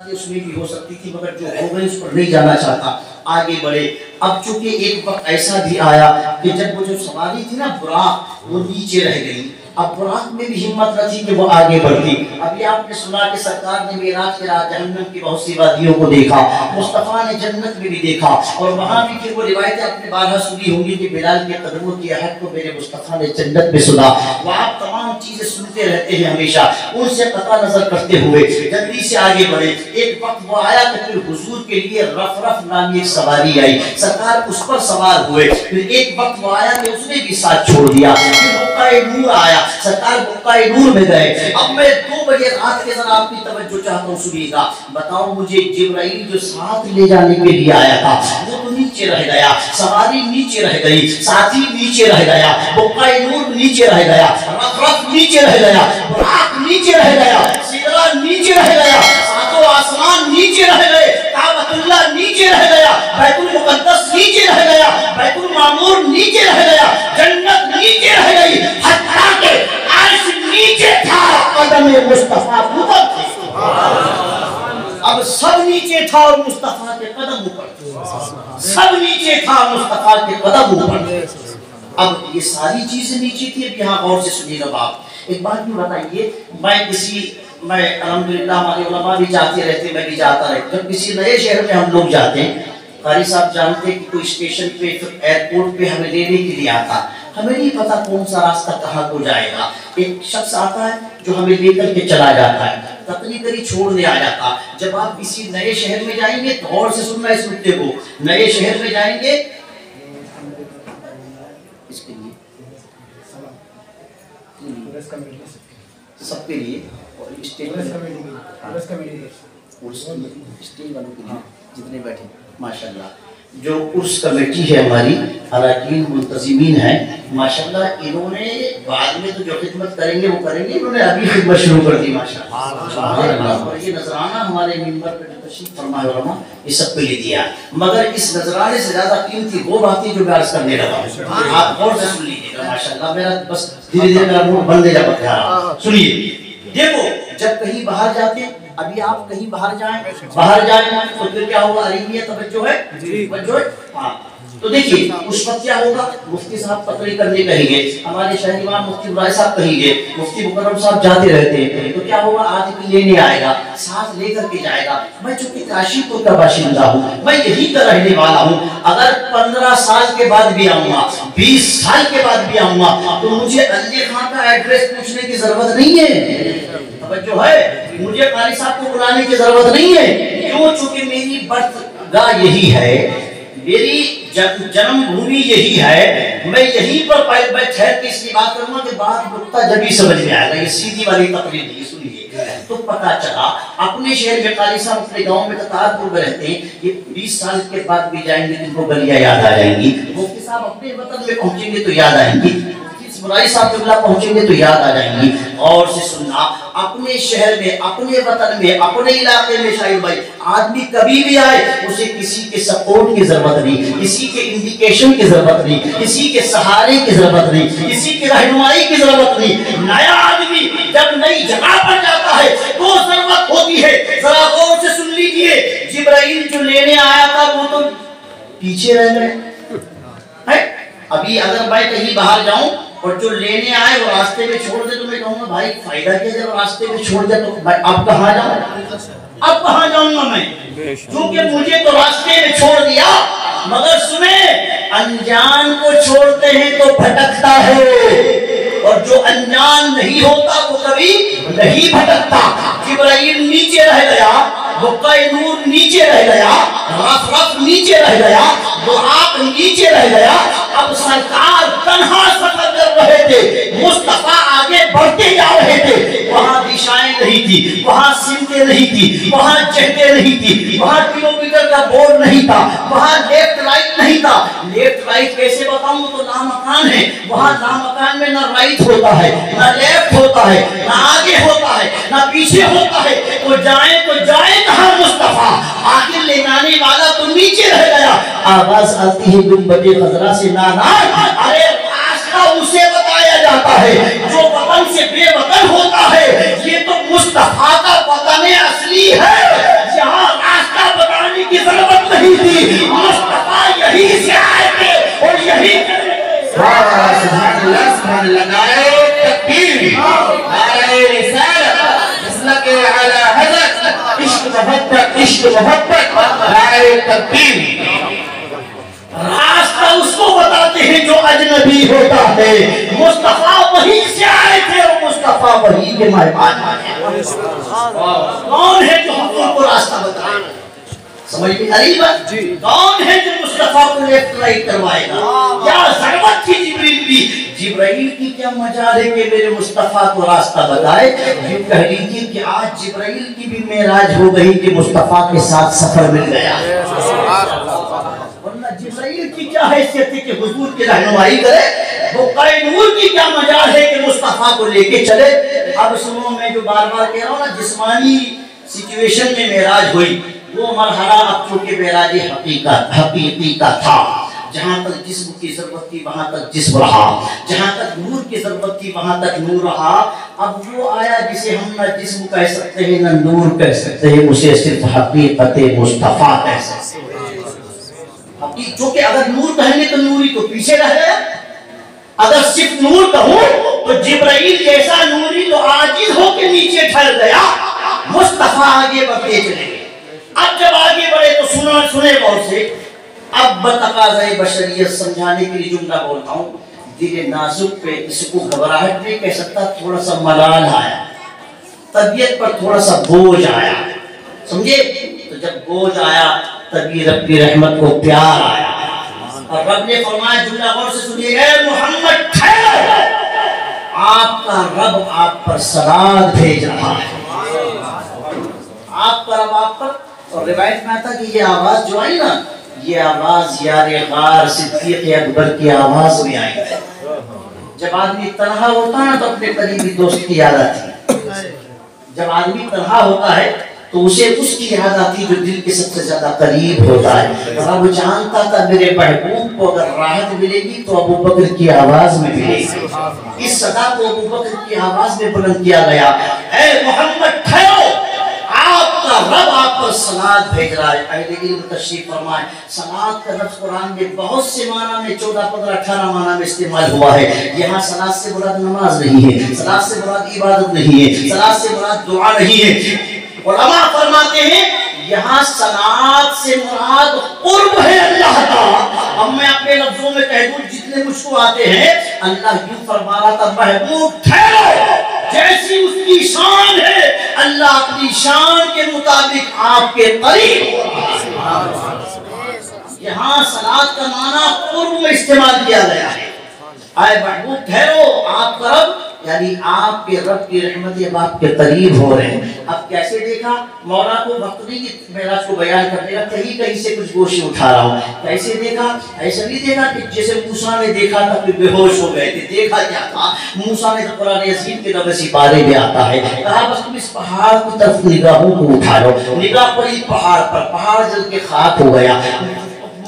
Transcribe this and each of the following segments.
उसमें भी हो सकती थी, मगर जो हो गई उस पर नहीं जाना चाहता, आगे बढ़े। अब चूंकि एक वक्त ऐसा भी आया कि जब वो जो सवारी थी ना बुराक, वो नीचे रह गई। अब बुराक में भी हिम्मत न थी कि वो आगे बढ़ती। अभी आपने सुना कि सरकार ने मेराज के रात जहन्नम की बहुत सी वादियों को देखा, मुस्तफा ने जन्नत में भी देखा, और वहां भी फिर वो रिवायतें आपने बारहा सुनी होंगी कि बिलाल के कदमों की आहट को मेरे मुस्तफा ने जन्नत में सुना। वो आप तमाम चीजें सुनते रहते हैं हमेशा, उनसे कता नजर करते हुए जल्दी से आगे बढ़े। एक वक्त वो आया कि फिर हुजूर के लिए रफ नामी एक सवारी आई, सरकार उस पर सवार हुए। फिर एक वक्त वो आया कि उसने भी साथ छोड़ दिया। फिर बुक्काए नूर आया, सरकार बुक्काए नूर में गए। अब मैं 2 बजे रात के जरा आपकी तवज्जो चाहता हूँ, सुनिएगा। बताओ मुझे जिब्राइल जो साथ ले जाने के लिए आया था वो तो नीचे रह गया, सवारी नीचे रह गई, साथी नीचे रह गया, बुक्काए नूर नीचे रह गया, रफ नीचे रह गया, बुराक नीचे रह गया, सिदरा नीचे रह गया, सातों आसमान नीचे रह गए, काबतुल्लाह नीचे रह गया, बैतुल मुकद्दस नीचे रह गया, बैतुल मामूर नीचे रह गया, जन्नत नीचे रह गई, हत्ता के अर्श नीचे था, कदम मुस्तफा ऊपर थे। अब सब नीचे था और मुस्तफा के कदम ऊपर थे। सब नीचे था, मुस्तफा के कदम ऊपर थे। अब ये सारी चीजें नीचे थी। अब यहाँ गौर से सुनिएगा बात। एक बात भी बताइए, मैं अल्हम्दुलिल्लाह हमारे उलमा भी जाते रहते, मैं भी जाता रहता। जब किसी नए शहर में हम लोग जाते हैं, कारी साहब जानते कि कोई स्टेशन पे एयरपोर्ट पे हमें लेने के लिए आता, हमें नहीं पता कौन सा रास्ता कहाँ को जाएगा। एक शख्स आता है जो हमें लेकर के चला जाता है, तकनी करी छोड़ने आ जाता। जब आप किसी नए शहर में जाएंगे तो गौर से सुनना इस मुद्दे को, नए शहर में जाएंगे इसके लिए सबके लिए और स्टेज वालों के लिए जितने बैठे माशाल्लाह, जो उर्स कमेटी है हमारी, अरकान मुंतजिमीन है माशाल्लाह, इन्होंने बाद में तो जो खिदमत करेंगे वो करेंगे, इन्होंने अभी खिदमत शुरू कर दी माशाल्लाह। और ये नजराना हमारे मिंबर पे तशरीफ फरमाए उलमा ये सब पे ले दिया, मगर इस नजराने से ज्यादा कीमती वो बातें जो मैं अर्ज करने लगा, आप गौर से सुन लीजिएगा माशाल्लाह। मेरा बस धीरे धीरे मेरा मुंह बंद जा रहा है, सुनिए। देखो जब कहीं बाहर जाते, अभी आप कहीं बाहर जाएं तो फिर क्या होगा, अरीबिया तवज्जो है तवज्जो। हाँ, तो देखिए उस वक्त क्या होगा, मुफ्ती साहब तकरीर करने कहेंगे, हमारे शहर इमाम मुफ्ती इब्राहिम साहब कहेंगे, मुफ्ती मुकर्रम साहब जाते रहते हैं, तो क्या होगा, आदमी लेने आएगा, साथ लेकर के जाएगा। मैं चूंकि काशीपुर का बाशिंदा हूँ, मैं यही का रहने वाला हूँ, अगर 15 साल के बाद भी आऊंगा, 20 साल के बाद भी आऊंगा, तो मुझे अल्लाह खान का एड्रेस पूछने की जरूरत नहीं है, जो है मुझे कारी साहब को बुलाने की जरूरत नहीं है। क्यों? चूंकि मेरी बर्थगाह यही है, मेरी जन्मभूमि यही है, मैं यहीं पर ठहर के इसलिए बात करूंगा कि बात नुक्ता जब ही समझ में आएगा। ये सीधी वाली तकरीर नहीं, सुनिए। तो पता चला अपने शहर में कारी साहब अपने गांव में कतारपुर में रहते हैं, ये 20 साल के बाद भी जाएंगे तो इनको गलियां याद आ जाएंगी, मुफ्ती साहब अपने वतन में पहुंचेंगे तो याद आएंगी, मुरारी साहब जुमला पहुंचेंगे तो याद आ जाएंगी। और से सुनना, अपने शहर में, अपने वतन में, अपने इलाके में शाहिद भाई आदमी कभी भी आए, उसे किसी के सपोर्ट की जरूरत नहीं, किसी के इंडिकेशन की जरूरत नहीं, किसी के सहारे की जरूरत नहीं, किसी की रहनुमाई की जरूरत नहीं। नया आदमी जब नई जगह पर जाता है तो जरूरत होती है। जरा गौर से सुन लीजिए, जिब्राइल जो लेने आया था वो तो पीछे रह गए। अभी अगर मैं कहीं बाहर जाऊं और जो लेने आए वो रास्ते में छोड़ दे, तो मैं कहूंगा भाई फायदा क्या जब रास्ते में छोड़ दे, तो भाई अब कहाँ जाऊं, अब कहाँ जाऊंगा मैं, क्योंकि मुझे तो रास्ते में छोड़ दिया। मगर सुने, अनजान को छोड़ते हैं तो भटकता है, और जो अनजान नहीं होता वो कभी नहीं भटकता। जिब्राइल नीचे रह गया, बुक्काए नूर नीचे रह गया, रफ नीचे रह गया, बुराक नीचे रह गया। अब सरकार तन्हा सफर कर रहे थे, मुस्तफा आगे बढ़ते जा रहे थे। वहां दिशाएं नहीं थी, वहां सिमतें नहीं थी, वहां जहतें नहीं थी, वहां किलोमीटर का बोर्ड नहीं था, वहां लेफ्ट राइट नहीं था। लेफ्ट राइट कैसे बताऊं, तो नामकान है, वहां नामकान में ना राइट होता है, ना लेफ्ट होता है, ना आगे होता है, ना पीछे होता है। तो जाए कहां मुस्तफा, आगे ले जाने वाला तो नीचे रह गया। आवाज आती है गुंबदे खजरा से, नाना अरे रास्ता उसे बताया जाता है जो वतन से बेवतन होता है। ये तो मुस्तफा का वतन असली है। रास्ता उसको बताते हैं जो अजनबी होता है। मुस्तफा वहीं से आए थे और मुस्तफा वहीं के मेहमान हैं। कौन है जो हमको रास्ता बताए? समझ में आ रही बात? कौन है जो मुस्तफा को लेफ्ट राइट करवाएगा? क्या जरूरत थी जिब्रील की? जिब्राइल की क्या मजाल है कि मेरे मुस्तफा को रास्ता बताए? यूं कह लीजिए कि आज जिब्राइल की भी मेराज हो गई कि मुस्तफा के साथ सफर मिल गया। वरना जिब्राइल की क्या हैसियत है कि हुजूर की रहनुमाई करे? वो कैनूर की क्या मजाल है कि मुस्तफा को लेके चले? अब सुनो, मैं जो बार बार कह रहा हूँ ना, जिस्मानी सिचुएशन में मेराज हुई, वो मरहला अब चूंकि मेराज हकीकी का था। जहाँ तक जिस्म की जरूरत थी वहां तक जिस्म रहा, जहाँ तक नूर की जरूरत थी वहां तक नूर रहा। अब वो आया जिसे हम न जिस्म कह सकते हैं न नूर कह सकते हैं, उसे सिर्फ हकीकत मुस्तफा कह सकते हैं। क्योंकि अगर नूर कहेंगे तो नूरी तो पीछे रह गया, अगर सिर्फ नूर कहूं तो जिब्राइल जैसा नूरी तो आजिज होकर नीचे ठहर गया, मुस्तफा आगे बढ़ते चले। अब जब आगे बढ़े तो सुने गौर से। अब बतकाज़े बशरियत समझाने के लिए जुमला बोलता हूँ। दिल नाजुक पे इसको घबराहट नहीं कह सकता, थोड़ा सा मलाल आया, तबीयत पर थोड़ा सा बोझ आया, समझे? तो जब बोझ आया तभी रब की रहमत को प्यार आया और रब ने फरमाया, जुमला गौर से सुनिएगा, मोहम्मद ठहरो, आपका रब आप पर सलात भेज रहा है। आपका रब आप पर। और रिवायत में आता कि ये आवाज जो आई ना, ये आवाज यारे गार सिद्दीक़ अकबर की आवाज में आई है। जब आदमी तन्हा होता है तो अपने करीबी दोस्त की याद आती है। जब आदमी तन्हा होता है तो उसे उसकी याद आती जो दिल के सबसे ज्यादा करीब होता है। और वो जानता था मेरे महबूब को अगर राहत मिलेगी तो अबू बकर की आवाज में मिलेगी। इस सदा को अबू बकर की आवाज में बुलंद किया गया, ऐ मोहम्मद ठहरो, आपका रब आप पर सलात भेज रहा है। तशरीफ फरमाए, सलात का लफ्ज़ कुरान में बहुत से माना में 14, 15, 18 माना में इस्तेमाल हुआ है। यहाँ सलात से मुराद नमाज नहीं है, सलात से मुराद इबादत नहीं है, सलात से मुराद दुआ नहीं है। उलमा फरमाते हैं यहाँ सलात से मुराद कुर्ब है अल्लाह का। अब मैं अपने लफ्जों में कह दूं जितने मुझको आते हैं, अल्लाह यूं फरमा रहा था, महबूब ठहरो, जैसी उसकी शान है अल्लाह अपनी शान के मुताबिक आपके करीब। यहाँ सलात का माना कुर्ब में इस्तेमाल किया गया है। आए महबूब ठहरो, आपका रब यानी आपके रब की रहमत अब आपके करीब हो रहे हैं। अब कैसे देखा? मौला को वक्त नहीं कि मेराज को बयान करने का, कहीं कहीं से कुछ गोशी उठा रहा हूँ। कैसे देखा? ऐसा नहीं देखा कि जैसे मूसा ने देखा था कि बेहोश हो गए थे। देखा क्या था? मूसा ने तो कुरान अज़ीम के 90 पारे में आता है, कहा बस तुम इस पहाड़ की तरफ निगाहों को उठा लो। निगाह पड़ी पहाड़ पर, पहाड़ जल के खाक हो गया।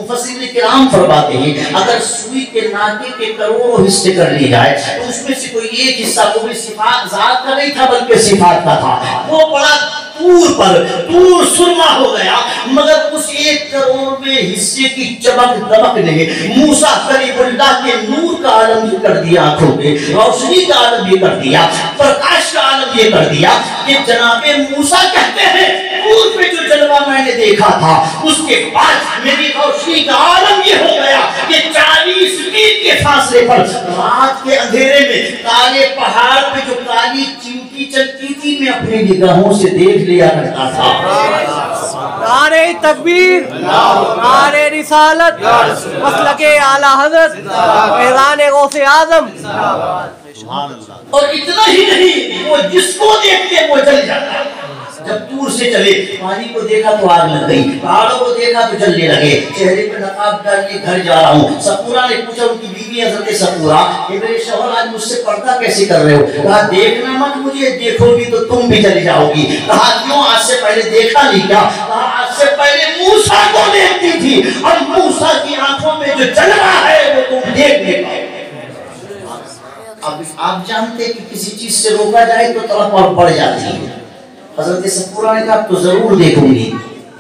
मुफस्सिरीन किराम फरमाते हैं अगर सुई के नाके के करोड़ों हिस्से कर लिए जाए तो उसमें से कोई एक हिस्सा वो भी सिफात जात का नहीं था बल्कि सिफात का था, वो बड़ा तूर सुरमा हो गया। मगर उस 1 करोड़ में हिस्से की चमक दमक ने मूसा कलीमुल्लाह के नूर का आलम ये कर दिया, आंखों में रोशनी का आलम ये कर दिया, प्रकाश का आलम ये कर दिया कि जनाबे मूसा कहते हैं नूर पे जो जलवा मैंने देखा था उसके बाद मेरी रोशनी का आलम ये हो गया कि 40 मील के फासले पर रात के अंधेरे में काले पहाड़ पे जो काली चिमटी चलती थी मैं अपनी निगाहों से देख लिया करता था। नारे तकबीर, नारे रिसालत, मसलके आला हज़रत, फैज़ान गौसे आज़म। और इतना ही नहीं, वो जिसको देखते वो जल जाता। जब दूर से चले, पानी को देखा तो आग लग गई, पहाड़ों को देखा तो जलने लगे, चेहरे पर नकाब डाल के घर जा रहा हूँ। सपूरा ने पूछा, उनकी बीवी हज़रत सपूरा, ये मेरे शौहर आज मुझसे पर्दा कैसे कर रहे हो? कहा देखना मत मुझे, देखोगी तो तुम भी चली जाओगी। कहा क्यों? आज से पहले देखा नहीं क्या? कहा आज से पहले मूसा को देखती थी और मूसा की आंखों में जो जल रहा है वो तुम देख नहीं पाओगे। अब आप जानते कि किसी चीज से रोका जाए तो तड़प और बढ़ जाती है। हज़रत सपूरा ने कहा तो जरूर देखूंगी।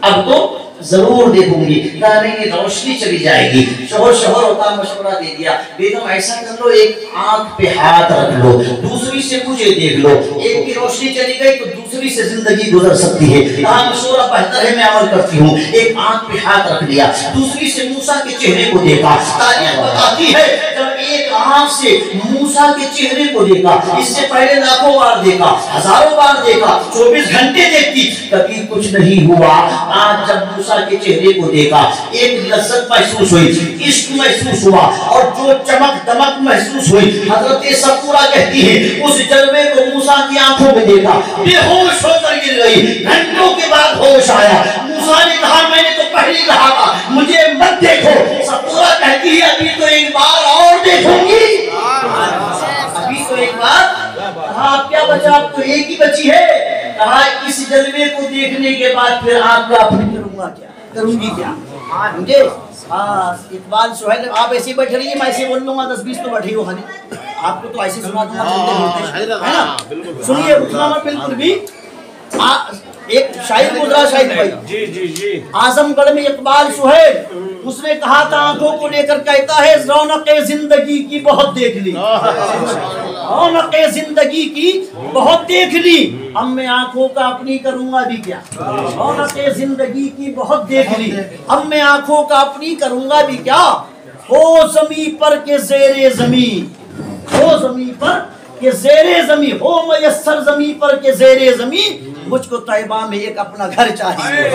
अब तो जरूर देखूंगी। कहा नहीं रोशनी चली जाएगी। शोहर होता मशवरा दे दिया, बेगम ऐसा कर लो एक आंख पे हाथ रख लो, दूसरी से मुझे देख लो, एक की रोशनी चली गई तो दूसरी से जिंदगी गुजर सकती है। कहा मशवरा बेहतर है, मैं अमल करती हूँ। एक आंख पे हाथ रख लिया, दूसरी से मूसा के चेहरे को देखा। तारीख बताती है जब एक आंख से मूसा के चेहरे को देखा, इससे पहले लाखों बार देखा, हजारों बार देखा, 24 घंटे देखती, कभी कुछ नहीं हुआ। आज जब मूसा के चेहरे को देखा, एक लज्जत महसूस हुई, इश्क महसूस हुआ और जो चमक दमक महसूस हुई। हजरत सफूरा कहती है उस जलवे को मूसा की आंखों में देखा, बेहोश होकर गिर गई। घंटों के बाद होश आया। मूसा ने कहा मैंने तो पहले कहा था मुझे मत देखो। सफूरा कहती है अभी तो एक बार और देखूंगी, अभी तो एक बार। कहा क्या बचा, अब तो एक ही बची है। कहा इस जलवे को देखने के बाद फिर आपका अपनी करूंगा क्या, करूंगी क्या मुझे। इकबाल सुहेल आप ऐसे बैठे रहिए, मैं ऐसे बोल लूंगा 10-20 तो बैठे हो खाली, आपको तो ऐसे सुना दूंगा है ना। सुनिए उतना मत बिल्कुल भी। एक शायर गुजरा शाहिद भाई जी आजमगढ़ में इकबाल सुहेल, उसने कहा था आंखों को लेकर कहता है रौनक़े जिंदगी की बहुत देख ली, रौनक़े जिंदगी की बहुत देख ली, अब मैं आंखों का अपनी करूंगा भी क्या। रौनक़े जिंदगी की बहुत देख ली, अब मैं आंखों का अपनी करूंगा भी क्या। हो ज़मी पर के ज़ेरे ज़मी, हो ज़मी पर के ज़ेरे ज़मी, हो मयस्सर ज़मी पर के ज़ेरे ज़मी, मुझको तैबा में एक अपना घर चाहिए।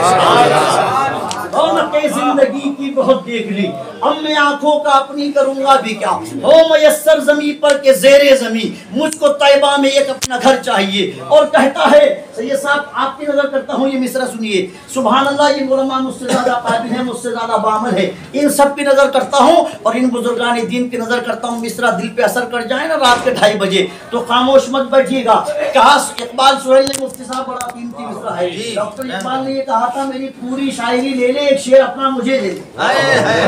रौनक़े जिंदगी की बहुत देख ली, अब मैं आंखों का अपनी करूंगा भी क्या। हो मयस्सर ज़मी पर के ज़ेरे ज़मी, मुझको तैबा में एक अपना घर चाहिए। और कहता है सैयद साहब आपकी नजर करता हूँ, ये मिसरा सुनिए। सुभान अल्लाह, ये उलमा मुझसे ज्यादा काबिल है, मुझसे ज्यादा बामल है, इन सब की नजर करता हूँ और इन बुजुर्गान दीन की नजर करता हूँ। मिसरा दिल पे असर कर जाए ना रात के 2:30 बजे तो खामोश मत बैठिएगा। कहा इकबाल सुहेल ने, मुफ्ती साहब बड़ा कीमती मिसरा है। डॉक्टर इकबाल ने ये कहा था मेरी पूरी शायरी ले ले, एक शेर अपना मुझे दे दे।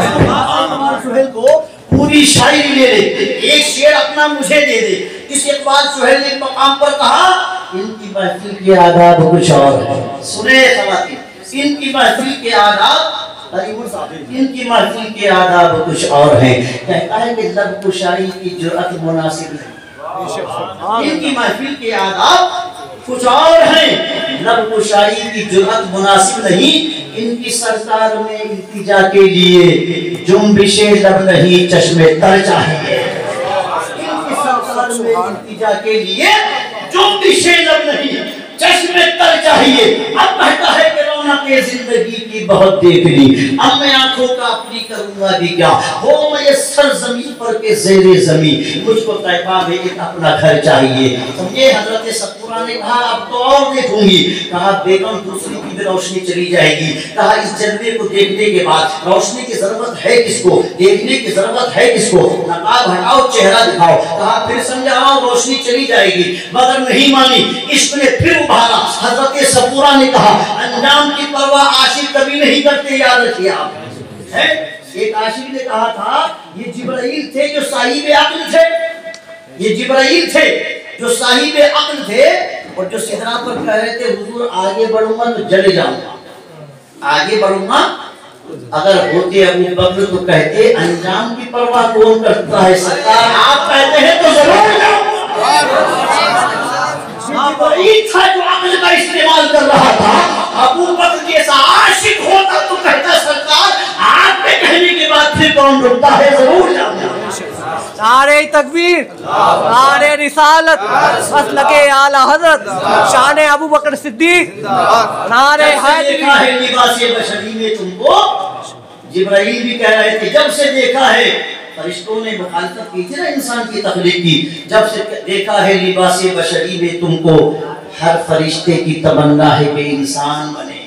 इकबाल सुहेल को पूरी शायरी ले ले, एक शेर अपना मुझे दे दे। इस इकबाल सुहेल ने मकाम पर कहा इनकी महफिल के आदाब कुछ और है। सुने ख़वातीन, इनकी महफिल के आदाब, इनकी महफिल के आदाब कुछ और हैं। कहता है कि लब कुशाई की जुर्अत मुनासिब है, इनकी महफिल के आदाब कुछ और हैं। लब कुशाई की जुर्अत मुनासिब नहीं, इनकी सरकार में इल्तिजा के लिए जुम्बिशे लब नहीं चश्मे तर चाहिए। इनकी सरकार में इल्तिजा के लिए जुम्बिशे लब नहीं चश्मे तर चाहिए। अब कहता है कि रौनक़े जिंदगी की बहुत देख ली, अब मैं आंखों का अपनी करूंगा भी क्या। हो मयस्सर ज़मीन पर के ज़ेरे ज़मी, मुझको तैबा में एक अपना घर चाहिए। समझे। हजरत सफूरा ने कहा अब तो और देखूंगी। कहा बेगम दूसरी की भी रोशनी चली जाएगी। कहा इस जलवे को देखने के बाद रोशनी की जरूरत है किसको, देखने की जरूरत है किसको, नकाब हटाओ चेहरा दिखाओ। कहा फिर समझाओ रोशनी चली जाएगी, मगर नहीं मानी। इश्क ने फिर उभारा। हजरत सफूरा ने कहा अंजाम की परवाह आशिक कभी नहीं करते, याद रखिए आप। है एक आशिक ने कहा था ये जिब्राइल थे जो साहिब अक्ल थे, ये जिब्राइल थे जो साहिब अक्ल थे और जो सिदरा पर कह रहे थे हुजूर आगे बढ़ूंगा तो जले जाऊंगा, आगे बढ़ूंगा। अगर होते अबू बकर तो कहते अंजाम की परवाह कौन करता है सरकार, आप कहते हैं तो जरूर था जो अक्ल का इस्तेमाल कर रहा था। अबू बकर जैसा आशिक होता तो कहता सरकार आपके कहने के बाद फिर कौन रुकता है, जरूर जाऊंगा। नारे तकबीर, नारे रिसालत, मसलके आला हजरत, शान अबू बकर सिद्दीक, नारे है लिबासे बशरी में तुमको। जिब्राइल भी कह रहे थे जब से देखा है, फरिश्तों ने मुखालफत की थी ना इंसान की तख्लीक की, जब से देखा है लिबासे बशरी में तुमको, हर फरिश्ते की तमन्ना है कि इंसान बने,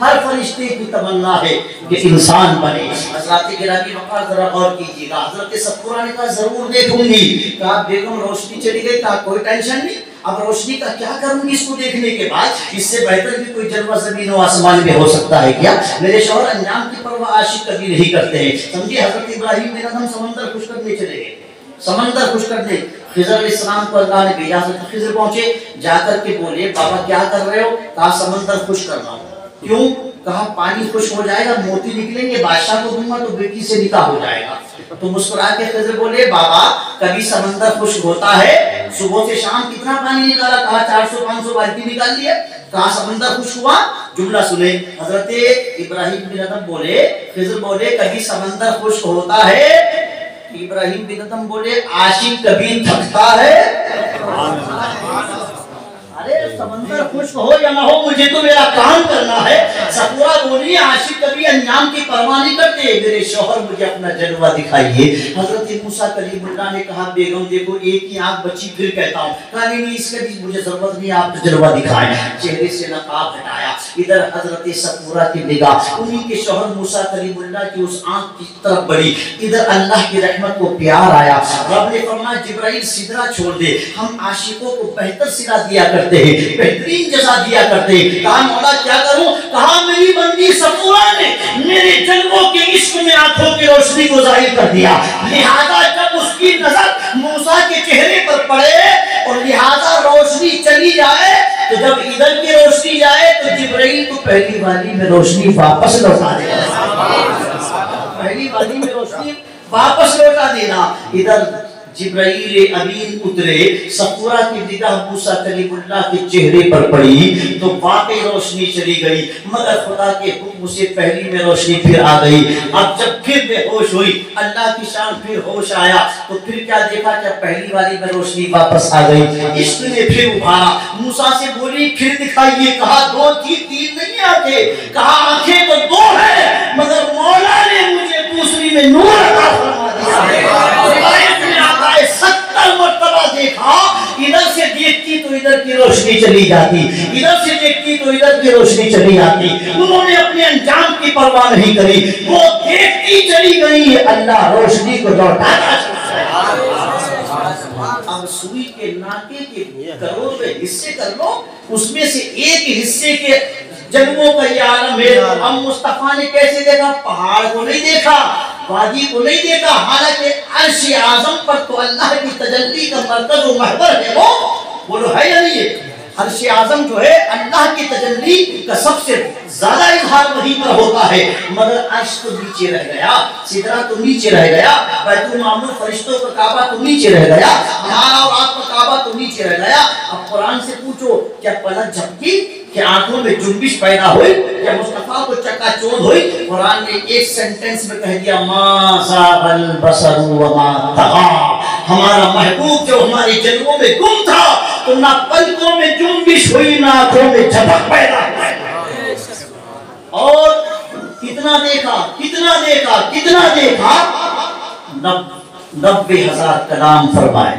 हर फरिश्ते की तमन्ना है कि इंसान बने। हज़रत गिरामी वक़ार जरा गौर कीजिएगा। हज़रत सफूरा ने कहा जरूर देखूंगी। कहा बेगम रोशनी चली गई, कहा कोई टेंशन नहीं, अब रोशनी का क्या करूंगी इसको देखने के बाद, इससे बेहतर भी कोई जलवा ज़मीन व आसमान में हो सकता है क्या। मेरे शौहर अंजाम की परवाह आशिक कभी नहीं करते हैं। समझिए हज़रत इब्राहिम बिन अदहम समंदर खुश करने चले गए, समंदर खुश करने। खिज़र अलैहिस्सलाम को अल्लाह ने भेजा। खिज़र पहुंचे, जाकर के बोले बाबा क्या कर रहे हो। कहा समंदर खुश कर रहा हूँ। क्यों। कहा पानी खुश्क हो जाएगा, मोती निकलेंगे, बादशाह को दूंगा तो बेटी से निकाह हो जाएगा। तो मुस्कुरा के खिज़र बोले बाबा कभी समंदर खुश्क होता है? सुबह से शाम कितना पानी निकाला? कहा 400-500 बाल्टी निकाल लिया। कहा समंदर खुश्क हुआ? जुमला सुने, हजरत इब्राहिम बिन अदम बोले, खिज़र बोले कभी समंदर खुश्क होता है? इब्राहिम बिन अदम बोले आशिक कभी थकता है? अरे समंदर खुश्क हो या ना हो मुझे तो मेरा काम करना है। सफूरा बोली आशिक कभी अंजाम की परवाह नहीं करते, मेरे शौहर मुझे अपना जलवा दिखाइए। हजरत मूसा कलीमुल्लाह ने कहा बेगम देखो एक ही आंख बची, फिर कहता हूँ। कहा नहीं इसका मुझे जरूरत नहीं, आप जलवा दिखाएं। चेहरे से नकाब हटाया। इधर हजरत सफूरा की निगाह उन्हीं के शौहर मूसा कलीमुल्लाह की उस आंख की तरफ बढ़ी। इधर अल्लाह की रहमत को प्यार आया। रब ने फरमाया जिब्राइल सिदरा छोड़ दे, हम आशिकों को बेहतर सिला दिया करते हैं, बेहतरीन जजा दिया करते हैं। कहा मौला क्या करूं? कहा मेरी बंदी सफूरा ने मेरे जन्मों के इश्क में आंखों की रोशनी को जाहिर कर दिया, लिहाजा जब उसकी नजर मूसा के चेहरे पर पड़े और लिहाजा रोशनी चली जाए, तो जब इधर की रोशनी जाए तो जिब्राइल को पहली वाली में रोशनी वापस लौटा देना, पहली वाली में रोशनी वापस लौटा देना। इधर जिब्राइल अमीन उतरे, सफूरा की निगाह मूसा कलीमुल्लाह के चेहरे पर पड़ी तो वाकई रोशनी चली गई, मगर खुदा के हुक्म से पहली में रोशनी फिर आ गई। अब जब फिर बेहोश हुई, अल्लाह की शान फिर होश आया, तो फिर क्या देखा कि पहली वाली में रोशनी वापस आ गई। इश्क ने फिर उभारा, मूसा से बोली फिर दिखाइए। कहा 2 थी 3 नहीं आते। कहा आंखें तो 2 है, मगर मौला ने मुझे दूसरी में नूर अता फरमा दिया। 70 मर्तबा देखा, इधर से देखती तो इधर की रोशनी चली जाती, इधर से देखती तो इधर की रोशनी चली आती। उन्होंने अपने अंजाम की परवाह नहीं करी, वो देखती चली गई, अल्लाह रोशनी को लौटाता। अब सुई के नाके के करोड़ों हिस्से कर लो, उसमें से एक हिस्से के जन्मों का ये आलम है। अब मुस्तफा ने कैसे देखा? पहाड़ को नहीं देखा, वादी को नहीं देखा, हालांकि अर्श आज़म पर तो अल्लाह की तजल्ली का मरकज और महवर है। वो बोलो है या नहीं है? अर्श आज़म जो है अल्लाह की तजल्ली का सबसे ज्यादा इजहार वहीं पर होता है, मगर अर्श तो नीचे रह गया, सिदरा तो नीचे रह गया, बैतुल मामूर फरिश्तों का काबा तो नीचे रह गया, हमारा और आपका काबा तो नीचे रह गया। अब कुरान से पूछो क्या पलक झपकी, क्या आंखों में जुम्बिश पैदा हुई, क्या मुस्तफा को चकाचौंध हुई? कुरान ने एक सेंटेंस में कह दिया मा ज़ागल बसरु व मा तग़ा। हमारा महबूब जो हमारे जन्मों में गुम था, तो ना पलकों में जुम्बिश हुई, ना आंखों में झपक पैदा हुई। और कितना देखा, कितना देखा, कितना देखा? 90,000 कलाम फरमाए,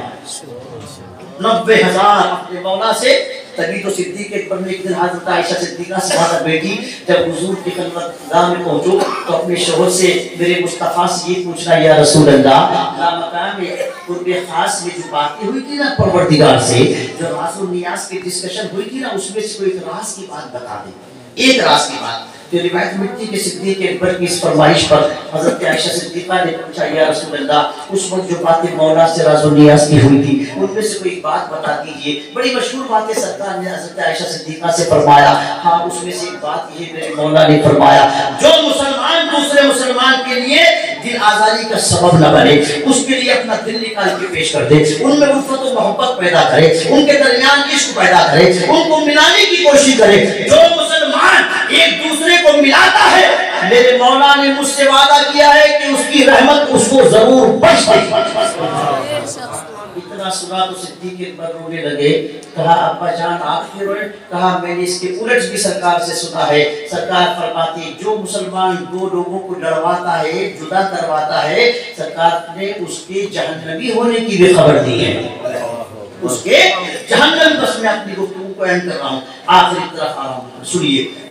90,000 अपने मौला से। तभी तो सिद्दीक़ अकबर ने एक दिन हज़रत आयशा सिद्दीक़ा से कहा बेटी जब हुजूर की खिदमतगाह में पहुंचो तो अपने शौहर से मेरे मुस्तफ़ा से ये पूछना या रसूल अल्लाह, मकाम कुर्बे खास में जो बातें हुई थी ना परवरदिगार से, जो राज़ और नियाज़ की डिस्कशन हुई थी ना, उसमें से कोई राज की बात बता दे, एक राज की बात। तो रिवायत मिलती कि सिद्दीक़ अकबर की इस फरमाइश पर हज़रत आयशा सिद्दीक़ा ने पूछा या रसूल अल्लाह उस वक्त जो बातें मौला से राज़ और नियाज़ की हुई थी उनमें से कोई बात बता दीजिए। बड़ी मशहूर बातें सरकार ने हज़रत आयशा सिद्दीक़ा से फरमाया। हाँ उसमें से एक बात ये मेरे मौला ने फरमाया, जो मुसलमान दूसरे मुसलमान के लिए दिल आज़ारी का सबब न बने, उसके लिए अपना दिल निकाल के पेश कर दे, उनमें उल्फत और मोहब्बत पैदा करे, उनके दरमियान इश्क पैदा करे, उनको मिलाने की कोशिश करे। जो मुसलमान एक दूसरे को मिलाता है, मेरे मौला ने मुझसे वादा किया है कि उसकी रहमत उसको जरूर बख्श देगी। इतना सुना तो सिद्दीक़ अकबर रोने लगे। कहा अब्बा जान आप क्यों रोए? कहा मैंने इसके उलट भी सरकार से सुना है। सरकार फरमाती जो मुसलमान 2 लोगों को लड़वाता है, जुदा करवाता है, सरकार ने उसके जहन्नमी होने की भी खबर दी है, उसके जहन्नम। बस मैं अपनी गुफ्तगू को एंड कर रहा हूँ, आखिरी तरफ आ रहा हूँ, सुनिए।